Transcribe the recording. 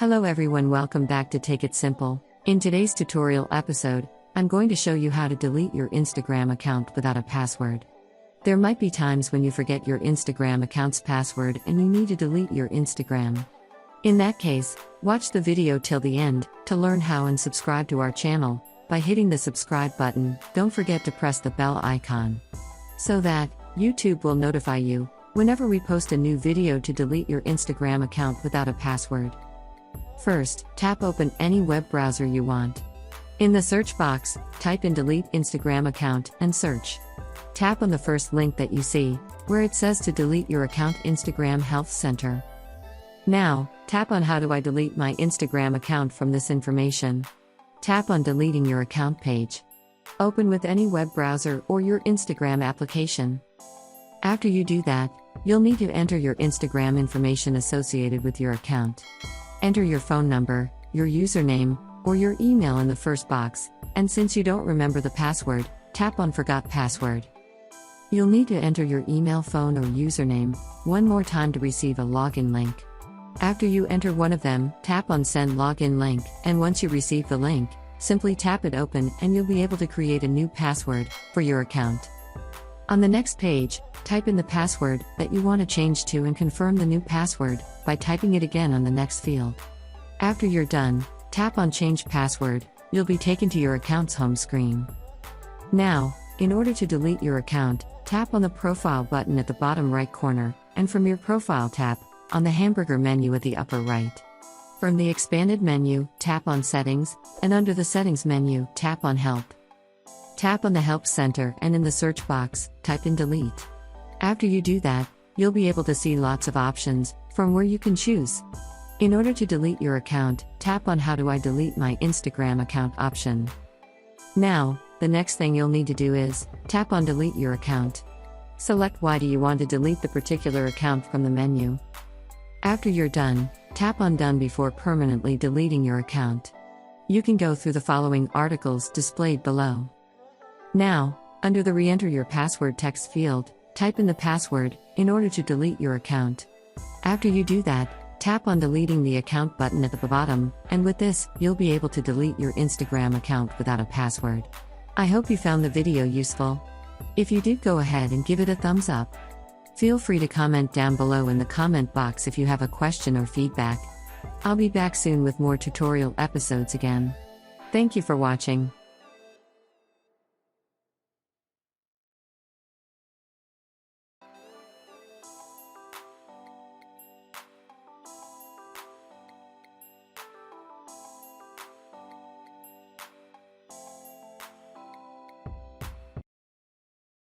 Hello everyone, welcome back to Take It Simple. In today's tutorial episode, I'm going to show you how to delete your Instagram account without a password. There might be times when you forget your Instagram account's password and you need to delete your Instagram. In that case, watch the video till the end to learn how and subscribe to our channel by hitting the subscribe button. Don't forget to press the bell icon so that YouTube will notify you whenever we post a new video to delete your Instagram account without a password. First, tap open any web browser you want. In the search box, type in delete Instagram account and search. Tap on the first link that you see, where it says to delete your account Instagram Health Center. Now, tap on how do I delete my Instagram account from this information. Tap on deleting your account page. Open with any web browser or your Instagram application. After you do that, you'll need to enter your Instagram information associated with your account. Enter your phone number, your username, or your email in the first box, and since you don't remember the password, tap on Forgot Password. You'll need to enter your email, phone, or username one more time to receive a login link. After you enter one of them, tap on Send Login Link, and once you receive the link, simply tap it open and you'll be able to create a new password for your account. On the next page, type in the password that you want to change to and confirm the new password by typing it again on the next field. After you're done, tap on Change Password. You'll be taken to your account's home screen. Now, in order to delete your account, tap on the Profile button at the bottom right corner, and from your profile tap on the hamburger menu at the upper right. From the expanded menu, tap on Settings, and under the Settings menu, tap on Help. Tap on the Help Center and in the search box, type in Delete. After you do that, you'll be able to see lots of options from where you can choose. In order to delete your account, tap on How do I delete my Instagram account option. Now, the next thing you'll need to do is tap on Delete your account. Select why do you want to delete the particular account from the menu. After you're done, tap on Done before permanently deleting your account. You can go through the following articles displayed below. Now, under the Re-enter your password text field, type in the password in order to delete your account. After you do that, tap on Deleting the Account button at the bottom, and with this, you'll be able to delete your Instagram account without a password. I hope you found the video useful. If you did, go ahead and give it a thumbs up. Feel free to comment down below in the comment box if you have a question or feedback. I'll be back soon with more tutorial episodes again. Thank you for watching.